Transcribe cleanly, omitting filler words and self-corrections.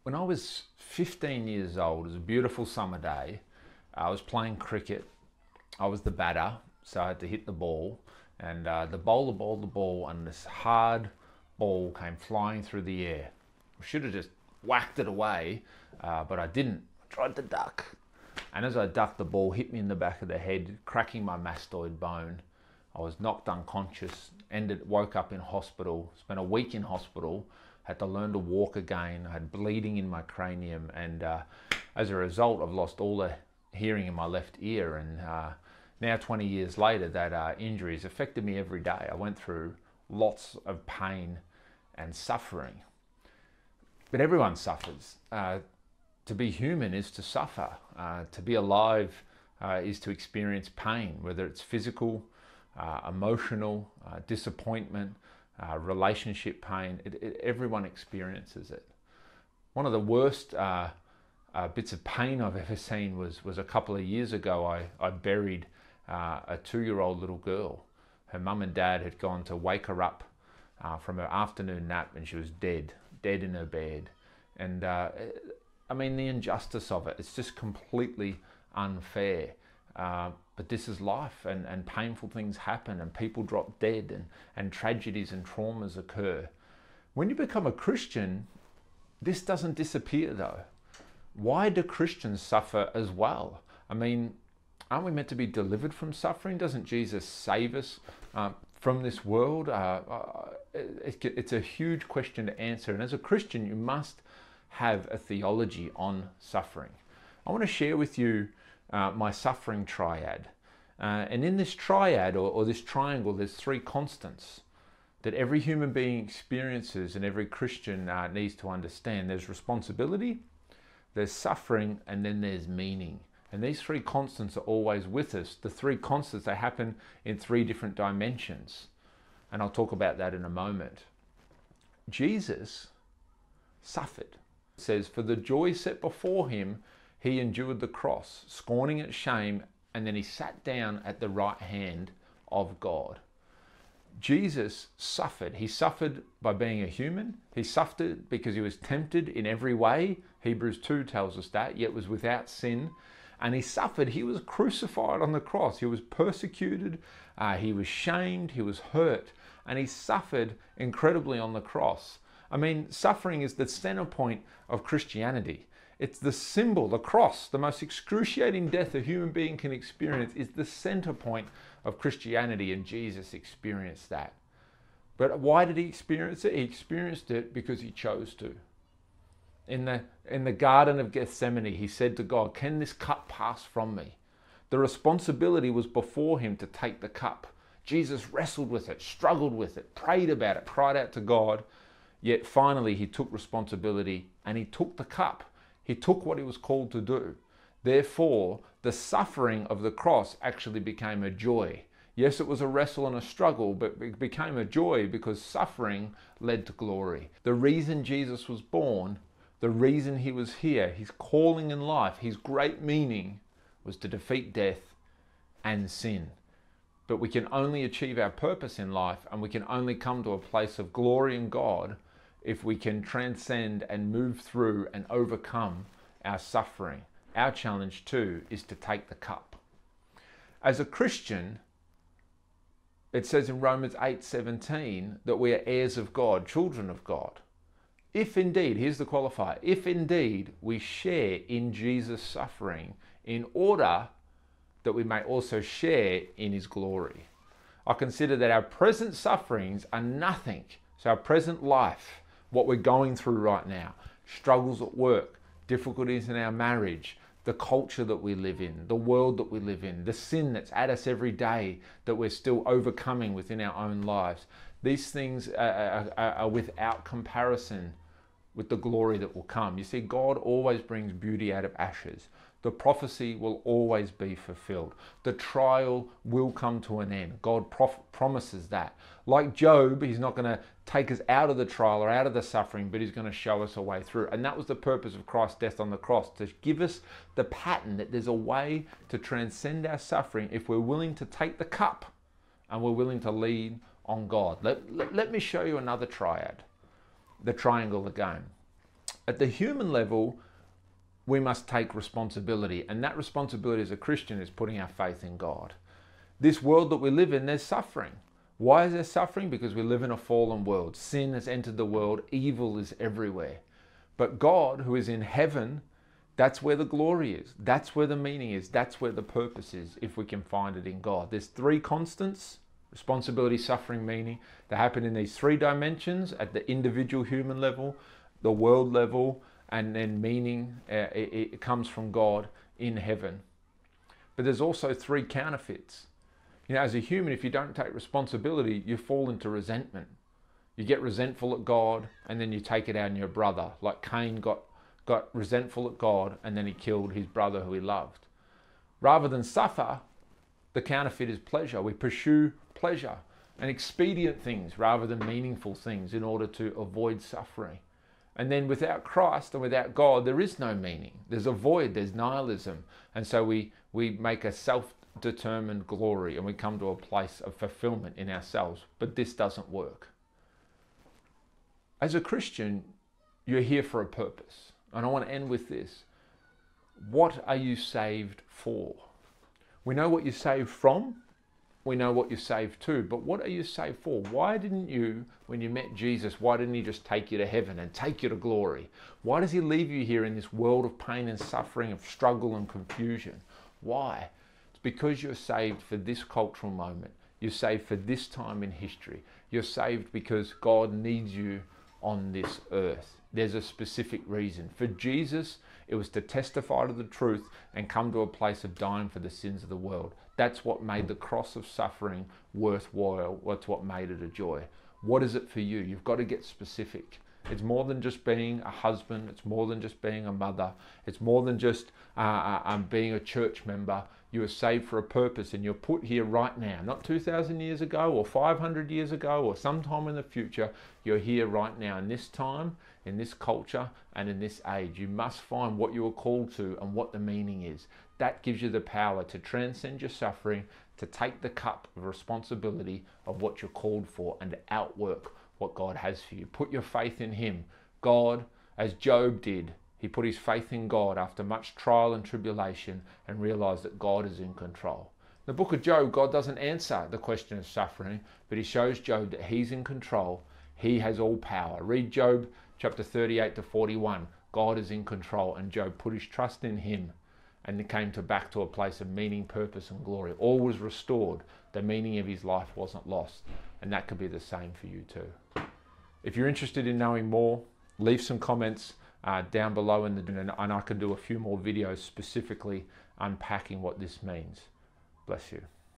When I was 15 years old, it was a beautiful summer day. I was playing cricket. I was the batter, so I had to hit the ball. And the bowler bowled the ball, and this hard ball came flying through the air. I should have just whacked it away, but I didn't. I tried to duck. And as I ducked, the ball hit me in the back of the head, cracking my mastoid bone. I was knocked unconscious, woke up in hospital, spent a week in hospital, had to learn to walk again. I had bleeding in my cranium, and as a result, I've lost all the hearing in my left ear. And now 20 years later, that injury has affected me every day. I went through lots of pain and suffering. But everyone suffers. To be human is to suffer. To be alive is to experience pain, whether it's physical, emotional, disappointment, relationship pain. Everyone experiences it. One of the worst bits of pain I've ever seen was a couple of years ago. I buried a 2-year-old little girl. Her mum and dad had gone to wake her up from her afternoon nap, and she was dead in her bed. And I mean, the injustice of it, it's just completely unfair. But this is life, and painful things happen, and people drop dead, and tragedies and traumas occur. When you become a Christian, this doesn't disappear though. Why do Christians suffer as well? I mean, aren't we meant to be delivered from suffering? Doesn't Jesus save us from this world? It's a huge question to answer. And as a Christian, you must have a theology on suffering. I want to share with you my suffering triad. And in this triad, or this triangle, there's 3 constants that every human being experiences and every Christian needs to understand. There's responsibility, there's suffering, and then there's meaning. And these 3 constants are always with us. The 3 constants, they happen in 3 different dimensions. And I'll talk about that in a moment. Jesus suffered. It says, for the joy set before him, he endured the cross, scorning its shame, and then he sat down at the right hand of God. Jesus suffered. He suffered by being a human. He suffered because he was tempted in every way. Hebrews 2 tells us that, yet was without sin. And he suffered. He was crucified on the cross. He was persecuted. He was shamed. He was hurt. And he suffered incredibly on the cross. I mean, suffering is the center point of Christianity. It's the symbol, the cross, the most excruciating death a human being can experience is the center point of Christianity, and Jesus experienced that. But why did he experience it? He experienced it because he chose to. In the Garden of Gethsemane, he said to God, can this cup pass from me? The responsibility was before him to take the cup. Jesus wrestled with it, struggled with it, prayed about it, cried out to God. Yet finally he took responsibility and he took the cup. He took what he was called to do. Therefore, the suffering of the cross actually became a joy. Yes, it was a wrestle and a struggle, but it became a joy because suffering led to glory. The reason Jesus was born, the reason he was here, his calling in life, his great meaning was to defeat death and sin. But we can only achieve our purpose in life, and we can only come to a place of glory in God if we can transcend and move through and overcome our suffering. Our challenge too is to take the cup. As a Christian, it says in Romans 8:17 that we are heirs of God, children of God. If indeed, here's the qualifier, if indeed we share in Jesus' suffering in order that we may also share in his glory. I consider that our present sufferings are nothing. So our present life, what we're going through right now, struggles at work, difficulties in our marriage, the culture that we live in, the world that we live in, the sin that's at us every day that we're still overcoming within our own lives. These things are without comparison with the glory that will come. You see, God always brings beauty out of ashes. The prophecy will always be fulfilled. The trial will come to an end. God promises that. Like Job, he's not going to take us out of the trial or out of the suffering, but he's going to show us a way through. And that was the purpose of Christ's death on the cross, to give us the pattern that there's a way to transcend our suffering if we're willing to take the cup and we're willing to lean on God. Let me show you another triad, the triangle again. At the human level, we must take responsibility, and that responsibility as a Christian is putting our faith in God. This world that we live in, there's suffering. Why is there suffering? Because we live in a fallen world. Sin has entered the world. Evil is everywhere. But God, who is in heaven, that's where the glory is. That's where the meaning is. That's where the purpose is, if we can find it in God. There's three constants: responsibility, suffering, meaning. They happen in these three dimensions: at the individual human level, the world level, and then meaning. It comes from God in heaven. But there's also three counterfeits. You know, as a human, if you don't take responsibility, you fall into resentment. You get resentful at God, and then you take it out on your brother. Like Cain got resentful at God, and then he killed his brother who he loved. Rather than suffer, the counterfeit is pleasure. We pursue pleasure and expedient things rather than meaningful things in order to avoid suffering. And then without Christ and without God, there is no meaning. There's a void, there's nihilism. And so we make a self-determined glory, and we come to a place of fulfillment in ourselves. But this doesn't work. As a Christian, you're here for a purpose. And I want to end with this. What are you saved for? We know what you're saved from. We know what you're saved to. But what are you saved for? Why didn't you, when you met Jesus, why didn't he just take you to heaven and take you to glory? Why does he leave you here in this world of pain and suffering, of struggle and confusion? Why? It's because you're saved for this cultural moment. You're saved for this time in history. You're saved because God needs you on this earth. There's a specific reason. For Jesus, it was to testify to the truth and come to a place of dying for the sins of the world. That's what made the cross of suffering worthwhile. That's what made it a joy. What is it for you? You've got to get specific. It's more than just being a husband. It's more than just being a mother. It's more than just being a church member. You are saved for a purpose, and you're put here right now. Not 2,000 years ago or 500 years ago or sometime in the future. You're here right now in this time, in this culture, and in this age. You must find what you are called to and what the meaning is. That gives you the power to transcend your suffering, to take the cup of responsibility of what you're called for, and to outwork what God has for you. Put your faith in him. God, as Job did, he put his faith in God after much trial and tribulation and realized that God is in control. In the book of Job, God doesn't answer the question of suffering, but he shows Job that he's in control. He has all power. Read Job chapter 38 to 41. God is in control, and Job put his trust in him, and he came back to a place of meaning, purpose, and glory. All was restored. The meaning of his life wasn't lost, and that could be the same for you too. If you're interested in knowing more, leave some comments down below, and I can do a few more videos specifically unpacking what this means. Bless you.